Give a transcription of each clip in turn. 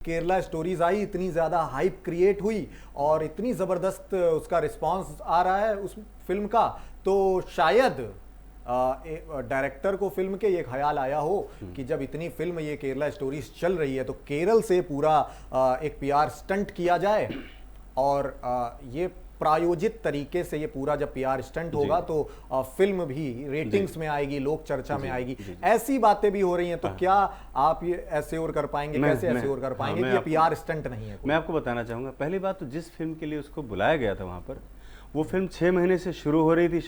Kerala stories I, इतनी ज़्यादा hype create हुई और इतनी ज़बरदस्त उसका रिस्पांस आ रहा है उस फिल्म का, तो शायद डायरेक्टर को फिल्म के ये ख्याल आया हो कि जब इतनी फिल्म ये केरला स्टोरीज चल रही है तो केरल से पूरा एक पीआर स्टंट किया जाए और ये प्रायोजित तरीके से ये पूरा जब पीआर स्टंट होगा तो फिल्म भी रेटिंग्स में आएगी, लोक चर्चा में आएगी। ऐसी बातें भी हो रही हैं, तो क्या आप ये एश्योर कर पाएंगे, कैसे एश्योर कर पाएंगे कि ये पीआर स्टंट नहीं है? मैं आपको बताना चाहूंगा, पहली बात तो जिस फिल्म के लिए उसको बुलाया गया था वहां पर, वो फिल्म 6 महीने से शुरू हो रही थी,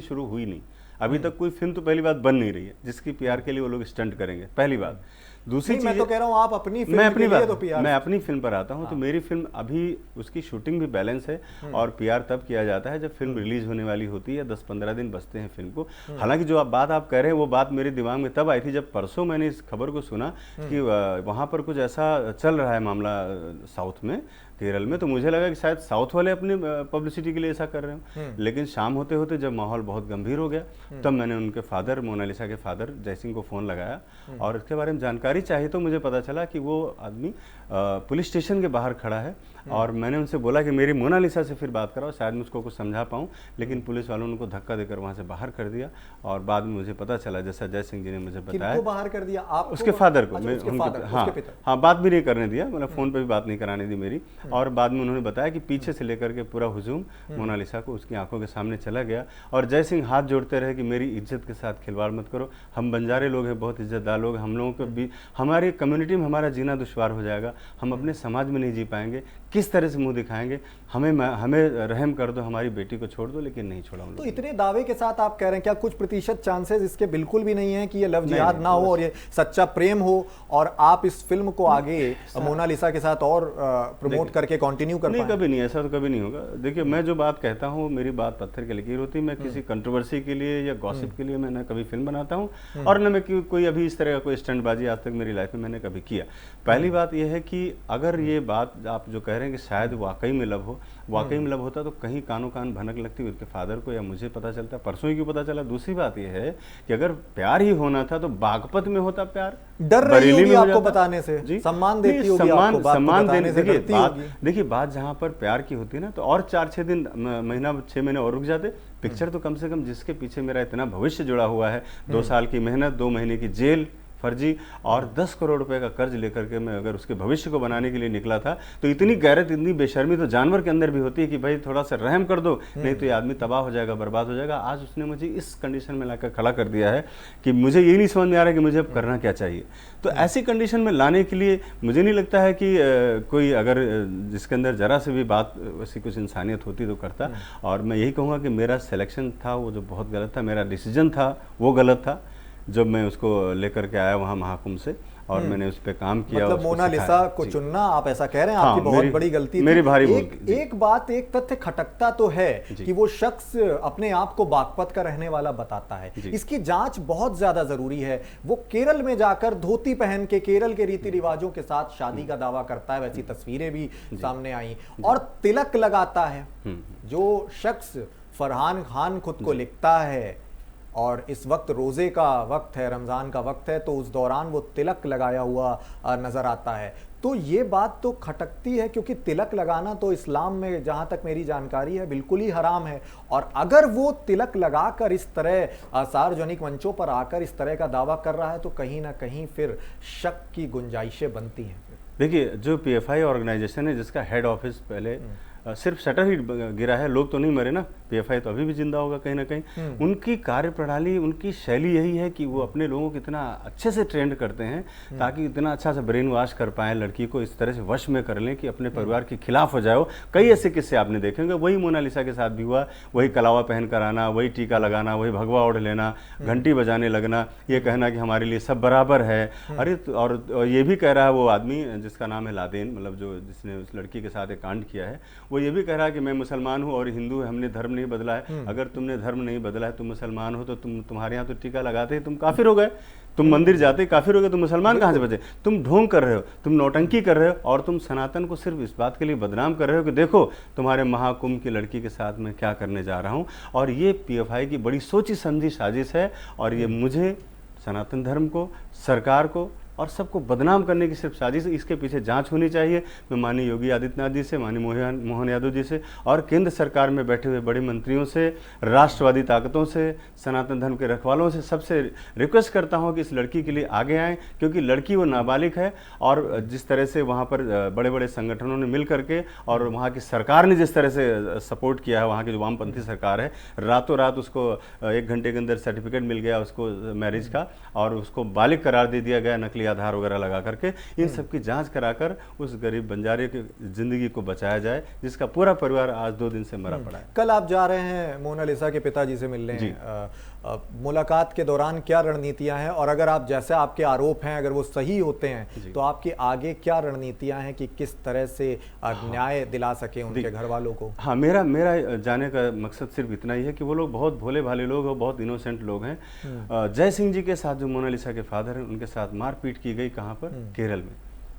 शुरू हुई नहीं। अभी तक कोई फिल्म तो पहली बात बन नहीं रही है जिसकी पीआर के लिए वो लोग स्टंट करेंगे, पहली बात। दूसरी चीज, मैं तो कह रहा हूं आप अपनी फिल्म मैं अपनी के लिए तो पीआर, मैं अपनी फिल्म पर आता हूं। तो मेरी फिल्म अभी उसकी शूटिंग भी बैलेंस है और पीआर तब किया जाता है जब फिल्म रिलीज होने वाली होती है, 10-15 दिन बचते हैं फिल्म को। हालांकि जो आप बात कह रहे हैं वो बात मेरे दिमाग में तब आई थी जब परसों मैंने इस खबर को सुना कि वहां पर कुछ ऐसा चल रहा है मामला साउथ में, केरल में। तो मुझे लगा कि शायद साउथ वाले अपनी पब्लिसिटी के लिए ऐसा कर रहे हो, लेकिन शाम होते होते जब माहौल बहुत गंभीर हो गया तब मैंने उनके फादर, मोनालिसा के फादर जय सिंह को फ़ोन लगाया और इसके बारे में जानकारी चाहिए। तो मुझे पता चला कि वो आदमी पुलिस स्टेशन के बाहर खड़ा है और मैंने उनसे बोला कि मेरी मोनालिसा से फिर बात कराओ, शायद मैं उसको कुछ समझा पाऊँ, लेकिन पुलिस वालों ने उनको धक्का देकर वहाँ से बाहर कर दिया। और बाद में मुझे पता चला, जैसा जय सिंह जी ने मुझे बताया, बाहर कर दिया आप उसके फादर को। हाँ, बात भी नहीं करने दिया, मतलब फ़ोन पर भी बात नहीं कराने दी मेरी। और बाद में उन्होंने बताया कि पीछे से लेकर के पूरा हुजूम मोनालिसा को उसकी आंखों के सामने चला गया और जय सिंह हाथ जोड़ते रहे कि मेरी इज्जत के साथ खिलवाड़ मत करो, हम बंजारे लोग हैं, बहुत इज्जतदार लोग, हम लोगों को भी, हमारी कम्युनिटी में हमारा जीना दुश्वार हो जाएगा, हम अपने समाज में नहीं जी पाएंगे, किस तरह से मुंह दिखाएंगे, हमें रहम कर दो, हमारी बेटी को छोड़ दो। लेकिन नहीं छोड़ा। तो इतने दावे के साथ आप कह रहे हैं, क्या कुछ प्रतिशत चांसेस इसके बिल्कुल भी नहीं है कि ये लव जिहाद ना हो और ये सच्चा प्रेम हो और आप इस फिल्म को आगे मोनालिसा के साथ और प्रमोट करके कंटिन्यू कर पाएं? कभी नहीं, ऐसा तो कभी नहीं होगा। देखिए, मैं जो बात कहता हूँ मेरी बात पत्थर की लकीर होती है। मैं किसी कंट्रोवर्सी के लिए या गॉसिप के लिए मैं न कभी फिल्म बनाता हूँ और न मैं कोई अभी इस तरह का कोई स्टंटबाजी आज तक मेरी लाइफ में मैंने कभी किया। पहली बात यह है कि अगर ये बात आप जो कह रहे हैं कि शायद वाकई में लव हो, वाकई में लव होता तो कहीं कानों कान भनक लगती उनके फादर को या मुझे पता चलता, परसों ही क्यों पता चला। दूसरी बात यह है कि अगर प्यार ही होना था तो बागपत में होता प्यार, डर रही होगी आपको बताने से, जी सम्मान देती होगी आपको, सम्मान देने से। देखिए, बात जहां पर प्यार की होती है ना, तो और 4-6 दिन, महीना 6 महीने और रुक जाते। पिक्चर तो कम से कम जिसके पीछे मेरा इतना भविष्य जुड़ा हुआ है, 2 साल की मेहनत, 2 महीने की जेल फर्जी और 10 करोड़ रुपए का कर्ज लेकर के मैं अगर उसके भविष्य को बनाने के लिए निकला था, तो इतनी गैरत, इतनी बेशर्मी तो जानवर के अंदर भी होती है कि भाई थोड़ा सा रहम कर दो, नहीं तो ये आदमी तबाह हो जाएगा, बर्बाद हो जाएगा। आज उसने मुझे इस कंडीशन में लाकर खड़ा कर दिया है कि मुझे ये नहीं समझ में आ रहा है कि मुझे अब करना क्या चाहिए। तो ऐसी कंडीशन में लाने के लिए मुझे नहीं लगता है कि कोई अगर जिसके अंदर जरा से भी बात वैसी कुछ इंसानियत होती तो करता। और मैं यही कहूँगा कि मेरा सिलेक्शन था वो जो बहुत गलत था, मेरा डिसीजन था वो गलत था जब मैं उसको लेकर के आया वहाँ महाकुंभ से और मैंने उस पर काम किया। मतलब मोनालिसा को चुनना, आप ऐसा कह रहे हैं, आपकी बहुत बड़ी गलती थी। मेरी भारी एक बात, एक तथ्य खटकता तो है कि वो शख्स अपने आप को बागपत का रहने वाला बताता है। इसकी जांच बहुत ज्यादा जरूरी है। वो केरल में जाकर धोती पहन के केरल के रीति रिवाजों के साथ शादी का दावा करता है, वैसी तस्वीरें भी सामने आई, और तिलक लगाता है। जो शख्स फरहान खान खुद को लिखता है और इस वक्त रोज़े का वक्त है, रमज़ान का वक्त है, तो उस दौरान वो तिलक लगाया हुआ नज़र आता है। तो ये बात तो खटकती है, क्योंकि तिलक लगाना तो इस्लाम में, जहाँ तक मेरी जानकारी है, बिल्कुल ही हराम है। और अगर वो तिलक लगाकर इस तरह सार्वजनिक मंचों पर आकर इस तरह का दावा कर रहा है तो कहीं ना कहीं फिर शक की गुंजाइशें बनती हैं। देखिए, जो पीएफआई ऑर्गेनाइजेशन है जिसका हेड ऑफिस पहले सिर्फ शटर ही गिरा है, लोग तो नहीं मरे ना, पीएफआई तो अभी भी जिंदा होगा कहीं ना कहीं। उनकी कार्यप्रणाली, उनकी शैली यही है कि वो अपने लोगों को इतना अच्छे से ट्रेंड करते हैं ताकि इतना अच्छा सा ब्रेन वॉश कर पाएं, लड़की को इस तरह से वश में कर लें कि अपने परिवार के खिलाफ हो जाओ। कई ऐसे किस्से आपने देखेंगे, वही मोनालिसा के साथ भी हुआ। वही कलावा पहन कर आना, वही टीका लगाना, वही भगवा ओढ़ लेना, घंटी बजाने लगना, ये कहना कि हमारे लिए सब बराबर है। अरे और ये भी कह रहा है वो आदमी जिसका नाम है लादेन, मतलब जो जिसने उस लड़की के साथ एक कांड किया है, वो ये भी कह रहा है कि मैं मुसलमान हूँ और हिंदू है, हमने धर्म नहीं बदला है। अगर तुमने धर्म नहीं बदला है, तुम मुसलमान हो, तो तुम्हारे यहाँ तो टीका लगाते ही तुम काफिर हो गए, तुम मंदिर जाते काफिर हो गए, तुम मुसलमान कहाँ से बचे? तुम ढोंग कर रहे हो, तुम नौटंकी कर रहे हो और तुम सनातन को सिर्फ इस बात के लिए बदनाम कर रहे हो कि देखो तुम्हारे महाकुंभ की लड़की के साथ मैं क्या करने जा रहा हूँ। और ये पीएफआई की बड़ी सोची समझी साजिश है और ये मुझे, सनातन धर्म को, सरकार को, और सबको बदनाम करने की सिर्फ साजिश। इसके पीछे जांच होनी चाहिए। मैं माननीय योगी आदित्यनाथ जी से, माननीय मोहन यादव जी से और केंद्र सरकार में बैठे हुए बड़े मंत्रियों से, राष्ट्रवादी ताकतों से, सनातन धर्म के रखवालों से, सबसे रिक्वेस्ट करता हूं कि इस लड़की के लिए आगे आएँ, क्योंकि लड़की वो नाबालिग है। और जिस तरह से वहाँ पर बड़े बड़े संगठनों ने मिल करके और वहाँ की सरकार ने जिस तरह से सपोर्ट किया है, वहाँ की जो वामपंथी सरकार है, रातों रात उसको 1 घंटे के अंदर सर्टिफिकेट मिल गया उसको मैरिज का, और उसको बालिग करार दे दिया गया नकली आधार वगैरह लगा करके। इन सब की जांच कराकर उस गरीब बंजारे की जिंदगी को बचाया जाए, जिसका पूरा परिवार आज 2 दिन से मरा पड़ा है। कल आप जा रहे हैं मोनालिसा के पिताजी से मिलने, मुलाकात के दौरान क्या रणनीतियां हैं, और अगर आप जैसे आपके आरोप हैं अगर वो सही होते हैं तो आपकी आगे क्या रणनीतियां हैं कि किस तरह से न्याय दिला सके उनके घर वालों को? हाँ, मेरा जाने का मकसद सिर्फ इतना ही है कि वो लोग बहुत भोले भाले लोग और बहुत इनोसेंट लोग हैं। जय सिंह जी के साथ जो मोनालिसा के फादर हैं, उनके साथ मारपीट की गई, कहाँ पर? केरल में।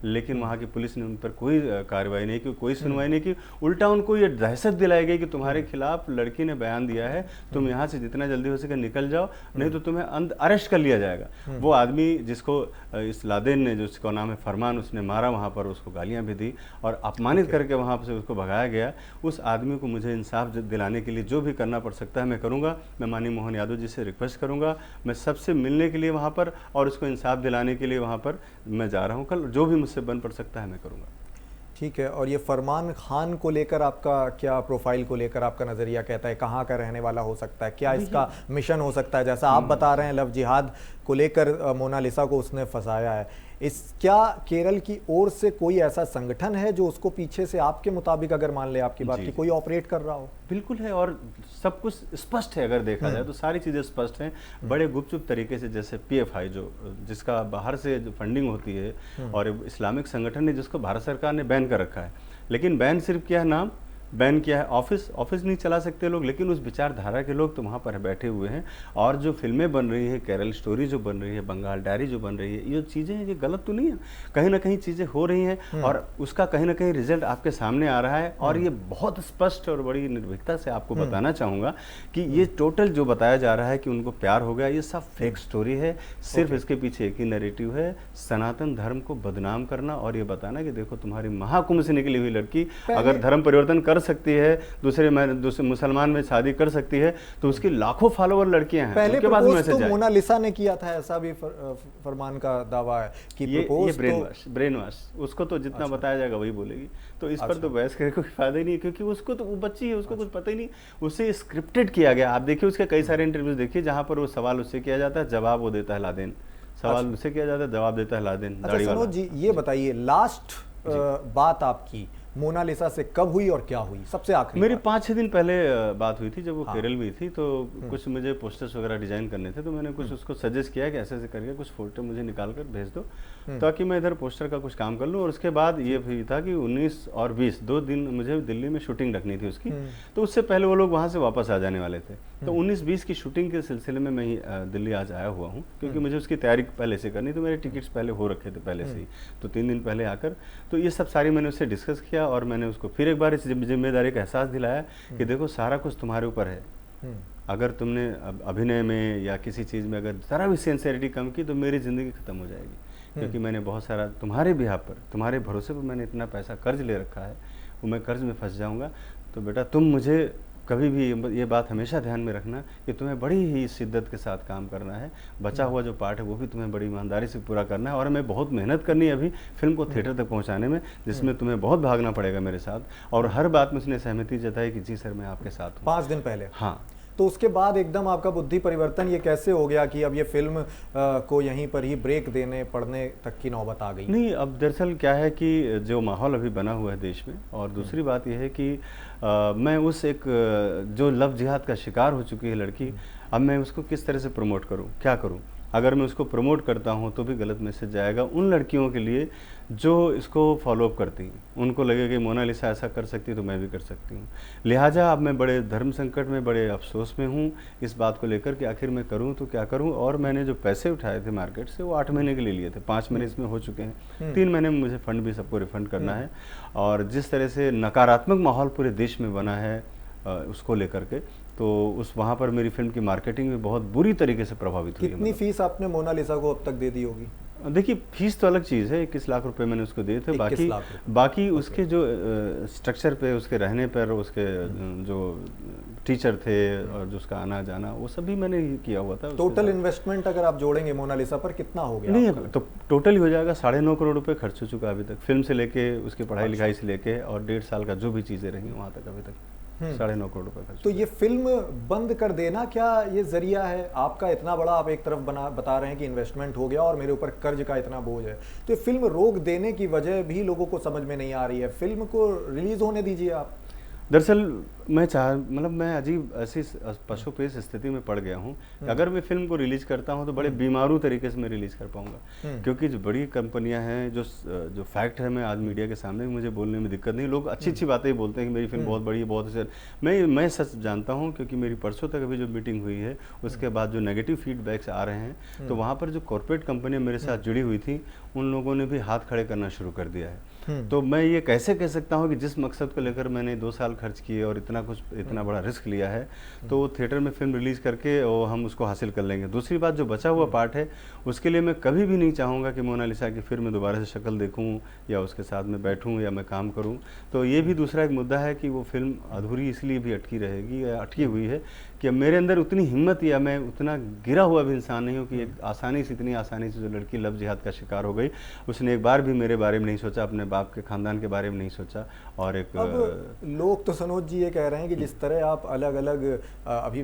लेकिन वहाँ की पुलिस ने उन पर कोई कार्रवाई नहीं की, कोई सुनवाई नहीं की। उल्टा उनको ये दहशत दिलाई गई कि तुम्हारे खिलाफ लड़की ने बयान दिया है, तुम यहाँ से जितना जल्दी हो सके निकल जाओ, नहीं तो तुम्हें अरेस्ट कर लिया जाएगा। वो आदमी जिसको इस लादेन ने, जो उसका नाम है फरमान, उसने मारा, वहाँ पर उसको गालियाँ भी दी और अपमानित करके वहाँ से उसको भगाया गया। उस आदमी को मुझे इंसाफ दिलाने के लिए जो भी करना पड़ सकता है मैं करूँगा। मैं माननीय मोहन यादव जी से रिक्वेस्ट करूँगा, मैं सबसे मिलने के लिए वहाँ पर और उसको इंसाफ दिलाने के लिए वहाँ पर मैं जा रहा हूँ। कल जो भी से बन पड़ सकता है मैं करूंगा। ठीक है। और ये फरमान खान को लेकर आपका क्या, प्रोफाइल को लेकर आपका नज़रिया कहता है? कहाँ का रहने वाला हो सकता है? क्या इसका मिशन हो सकता है? जैसा आप बता रहे हैं लव जिहाद को लेकर मोनालिसा को उसने फंसाया है, क्या केरल की ओर से कोई ऐसा संगठन है जो उसको पीछे से, आपके मुताबिक अगर मान ले आपकी बात की, कोई ऑपरेट कर रहा हो? बिल्कुल है, और सब कुछ स्पष्ट है। अगर देखा जाए तो सारी चीज़ें स्पष्ट हैं। बड़े गुपचुप तरीके से, जैसे PFI जिसका बाहर से जो फंडिंग होती है, और इस्लामिक संगठन है जिसको भारत सरकार ने बैन कर रखा है। लेकिन बैन सिर्फ क्या है, नाम बैन किया है, ऑफिस नहीं चला सकते लोग, लेकिन उस विचारधारा के लोग तो वहाँ पर बैठे हुए हैं। और जो फिल्में बन रही हैं, केरल स्टोरी जो बन रही है, बंगाल डायरी जो बन रही है, ये चीज़ें ये गलत तो नहीं है, कहीं ना कहीं चीज़ें हो रही हैं और उसका कहीं ना कहीं रिजल्ट आपके सामने आ रहा है। और ये बहुत स्पष्ट और बड़ी निर्भीकता से आपको बताना चाहूँगा कि ये टोटल जो बताया जा रहा है कि उनको प्यार हो गया, ये सब फेक स्टोरी है। सिर्फ इसके पीछे एक ही नैरेटिव है, सनातन धर्म को बदनाम करना और ये बताना कि देखो तुम्हारी महाकुंभ से निकली हुई लड़की अगर धर्म परिवर्तन कर सकती है, दूसरे मुसलमान में शादी कर सकती है, तो उसकी लाखों फॉलोवर लड़कियां हैं। पहले प्रपोज तो मोनालिसा ने किया था, ऐसा भी फरमान का दावा है कि ये ब्रेन वॉश उसको तो जितना बताया जाएगा वही बोलेगी। तो इस पर तो बहस करके कोई फायदा ही नहीं, क्योंकि उसको तो वो बच्ची है, उसको कुछ पता ही नहीं। उसे स्क्रिप्टेड किया गया। आप देखिए उसके कई सारे इंटरव्यूज देखिए जहां पर वो सवाल उससे किया जाता है, जवाब वो देता है लादेन, सवाल उससे किया जाता है, जवाब देता है लादेन। सनोज जी ये बताइए, लास्ट बात आपकी मोनालिसा से कब हुई और क्या हुई? सबसे आखिरी मेरी 5-6 दिन पहले बात हुई थी, जब वो केरल में थी। तो कुछ मुझे पोस्टर्स वगैरह डिजाइन करने थे, तो मैंने कुछ उसको सजेस्ट किया कि ऐसे ऐसे करके कुछ फोटो मुझे निकाल कर भेज दो, ताकि मैं इधर पोस्टर का कुछ काम कर लूँ। और उसके बाद ये भी था कि 19 और 20 2 दिन मुझे दिल्ली में शूटिंग रखनी थी उसकी, तो उससे पहले वो लोग वहाँ से वापस आ जाने वाले थे। तो 19-20 की शूटिंग के सिलसिले में मैं ही दिल्ली आज आया हुआ हूँ, क्योंकि मुझे उसकी तैयारी पहले से करनी, तो मेरे टिकट्स पहले हो रखे थे पहले से ही। तो 3 दिन पहले आकर तो ये सब सारी मैंने उससे डिस्कस किया, और मैंने उसको फिर एक बार इस जिम्मेदारी का एहसास दिलाया कि देखो सारा कुछ तुम्हारे ऊपर है। अगर तुमने अभिनय में या किसी चीज़ में अगर ज़रा भी सिंसेरिटी कम की तो मेरी ज़िंदगी ख़त्म हो जाएगी, क्योंकि मैंने बहुत सारा तुम्हारे बिहाफ पर, तुम्हारे भरोसे पर मैंने इतना पैसा कर्ज ले रखा है, वो मैं कर्ज में फंस जाऊँगा। तो बेटा तुम मुझे कभी भी ये बात हमेशा ध्यान में रखना कि तुम्हें बड़ी ही शिद्दत के साथ काम करना है, बचा हुआ जो पार्ट है वो भी तुम्हें बड़ी ईमानदारी से पूरा करना है, और हमें बहुत मेहनत करनी है अभी फिल्म को थिएटर तक पहुंचाने में, जिसमें तुम्हें बहुत भागना पड़ेगा मेरे साथ। और हर बात में उसने सहमति जताई कि जी सर मैं आपके साथ हूँ। 5 दिन पहले? हाँ। तो उसके बाद एकदम आपका बुद्धि परिवर्तन ये कैसे हो गया कि अब ये फिल्म को यहीं पर ही ब्रेक देने पड़ने तक की नौबत आ गई? नहीं, अब दरअसल क्या है कि जो माहौल अभी बना हुआ है देश में, और दूसरी बात यह है कि मैं उस एक जो लव जिहाद का शिकार हो चुकी है लड़की, अब मैं उसको किस तरह से प्रमोट करूं, क्या करूं? अगर मैं उसको प्रमोट करता हूं तो भी गलत मैसेज जाएगा उन लड़कियों के लिए जो इसको फॉलोअप करती हैं। उनको लगेगा कि मोनालिसा ऐसा कर सकती है तो मैं भी कर सकती हूँ। लिहाजा अब मैं बड़े धर्म संकट में, बड़े अफसोस में हूँ इस बात को लेकर कि आखिर मैं करूँ तो क्या करूँ। और मैंने जो पैसे उठाए थे मार्केट से वो 8 महीने के लिए लिए थे, 5 महीने इसमें हो चुके हैं, 3 महीने में मुझे फंड भी सबको रिफंड करना है। और जिस तरह से नकारात्मक माहौल पूरे देश में बना है उसको लेकर के, तो उस वहाँ पर मेरी फिल्म की मार्केटिंग भी बहुत बुरी तरीके से प्रभावित हुई है। कितनी फीस आपने मोनालिसा को अब तक दे दी होगी? देखिए फीस तो अलग चीज़ है, 21 लाख रुपए मैंने उसको दिए थे। 21 बाकी लाख रुपए। बाकी उसके जो स्ट्रक्चर पे, उसके रहने पर, उसके जो टीचर थे और जो उसका आना जाना, वो सभी मैंने ही किया हुआ था। टोटल इन्वेस्टमेंट अगर आप जोड़ेंगे मोनालिसा पर कितना हो गया नहीं, आपका? तो टोटल ही हो जाएगा 9.5 करोड़ रुपए खर्च हो चुका अभी तक, फिल्म से लेके उसकी पढ़ाई अच्छा। लिखाई से लेके और 1.5 साल का जो भी चीज़ें रही वहाँ तक अभी तक 9.5 करोड़ रुपए खर्च। तो ये फिल्म बंद कर देना क्या ये जरिया है आपका? इतना बड़ा आप एक तरफ बता रहे हैं कि इन्वेस्टमेंट हो गया और मेरे ऊपर कर्ज का इतना बोझ है, तो ये फिल्म रोक देने की वजह भी लोगों को समझ में नहीं आ रही है। फिल्म को रिलीज होने दीजिए आप। दरअसल मैं अजीब ऐसी पशुपेश स्थिति में पड़ गया हूँ। अगर मैं फिल्म को रिलीज करता हूँ तो बड़े बीमारू तरीके से मैं रिलीज कर पाऊंगा, क्योंकि जो बड़ी कंपनियां हैं, जो फैक्ट है, मैं आज मीडिया के सामने मुझे बोलने में दिक्कत नहीं, लोग अच्छी अच्छी बातें ही बोलते हैं कि मेरी फिल्म बहुत बड़ी है, बहुत अच्छी। मैं सच जानता हूँ, क्योंकि मेरी परसों तक अभी जो मीटिंग हुई है उसके बाद जो नेगेटिव फीडबैक्स आ रहे हैं, तो वहाँ पर जो कॉर्पोरेट कंपनियाँ मेरे साथ जुड़ी हुई थी उन लोगों ने भी हाथ खड़े करना शुरू कर दिया है। तो मैं ये कैसे कह सकता हूँ कि जिस मकसद को लेकर मैंने 2 साल खर्च किए और इतना बड़ा रिस्क लिया है, तो वो थिएटर में फिल्म रिलीज़ करके और हम उसको हासिल कर लेंगे। दूसरी बात, जो बचा हुआ पार्ट है उसके लिए मैं कभी भी नहीं चाहूँगा कि मोनालिसा की फिर मैं दोबारा से शक्ल देखूँ या उसके साथ में बैठूँ या मैं काम करूँ। तो ये भी दूसरा एक मुद्दा है कि वो फिल्म अधूरी इसलिए भी अटकी रहेगी या अटकी हुई है कि मेरे अंदर उतनी हिम्मत या मैं उतना गिरा हुआ भी इंसान नहीं हूँ कि इतनी आसानी से जो लड़की लव जिहाद का शिकार हो गई, उसने एक बार भी मेरे बारे में नहीं सोचा, अपने बाप के खानदान के बारे में नहीं सोचा। और एक अब लोग तो सनोज जी ये कह रहे हैं कि जिस तरह आप अलग अलग अभी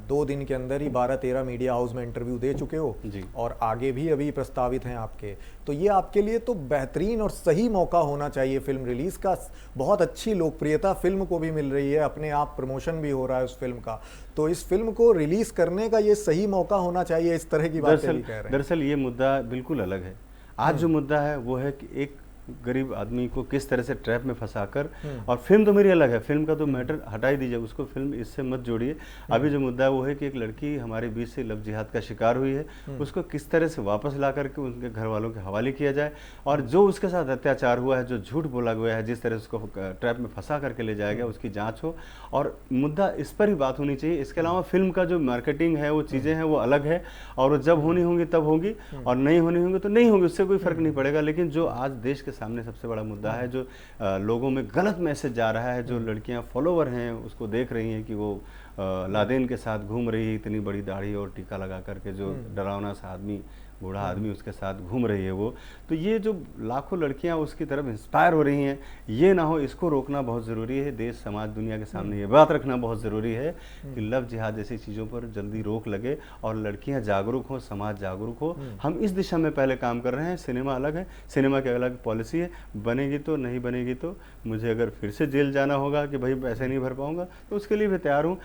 2 दिन के अंदर ही 12-13 मीडिया हाउस में इंटरव्यू दे चुके हो जी, और आगे भी अभी प्रस्तावित हैं आपके, तो ये आपके लिए तो बेहतरीन और सही मौका होना चाहिए फिल्म रिलीज का। बहुत अच्छी लोकप्रियता फिल्म को भी मिल रही है, अपने आप प्रमोशन भी हो रहा है उस फिल्म का, तो इस फिल्म को रिलीज करने का ये सही मौका होना चाहिए। इस तरह की बातें भी कह रहे हैं। दरअसल ये मुद्दा बिल्कुल अलग है। आज जो मुद्दा है वो है कि एक गरीब आदमी को किस तरह से ट्रैप में फंसाकर, और फिल्म तो मेरी अलग है, फिल्म का तो मैटर हटा ही दीजिए, उसको फिल्म इससे मत जोड़िए। अभी जो मुद्दा है वो है कि एक लड़की हमारे बीच से लव जिहाद का शिकार हुई है, उसको किस तरह से वापस ला करके उनके घर वालों के हवाले किया जाए, और जो उसके साथ अत्याचार हुआ है, जो झूठ बोला गया है, जिस तरह से उसको ट्रैप में फंसा करके ले जाया गया, उसकी जाँच हो, और मुद्दा इस पर ही बात होनी चाहिए। इसके अलावा फिल्म का जो मार्केटिंग है, वो चीज़ें हैं, वो अलग है, और जब होनी होंगी तब होगी, और नहीं होनी होंगी तो नहीं होगी, उससे कोई फर्क नहीं पड़ेगा। लेकिन जो आज देश के सामने सबसे बड़ा मुद्दा है, जो लोगों में गलत मैसेज जा रहा है, जो लड़कियां फॉलोवर हैं उसको देख रही हैं कि वो लादेन के साथ घूम रही है, इतनी बड़ी दाढ़ी और टीका लगा करके, जो डरावना सा आदमी, बूढ़ा आदमी उसके साथ घूम रही है वो, तो ये जो लाखों लड़कियां उसकी तरफ इंस्पायर हो रही हैं, ये ना हो, इसको रोकना बहुत ज़रूरी है। देश, समाज, दुनिया के सामने ये बात रखना बहुत ज़रूरी है कि लव जिहाद जैसी चीज़ों पर जल्दी रोक लगे और लड़कियां जागरूक हो, समाज जागरूक हो। हम इस दिशा में पहले काम कर रहे हैं। सिनेमा अलग है, सिनेमा की अलग पॉलिसी है, बनेगी तो, नहीं बनेगी तो मुझे अगर फिर से जेल जाना होगा कि भाई पैसे नहीं भर पाऊँगा, तो उसके लिए भी तैयार हूँ।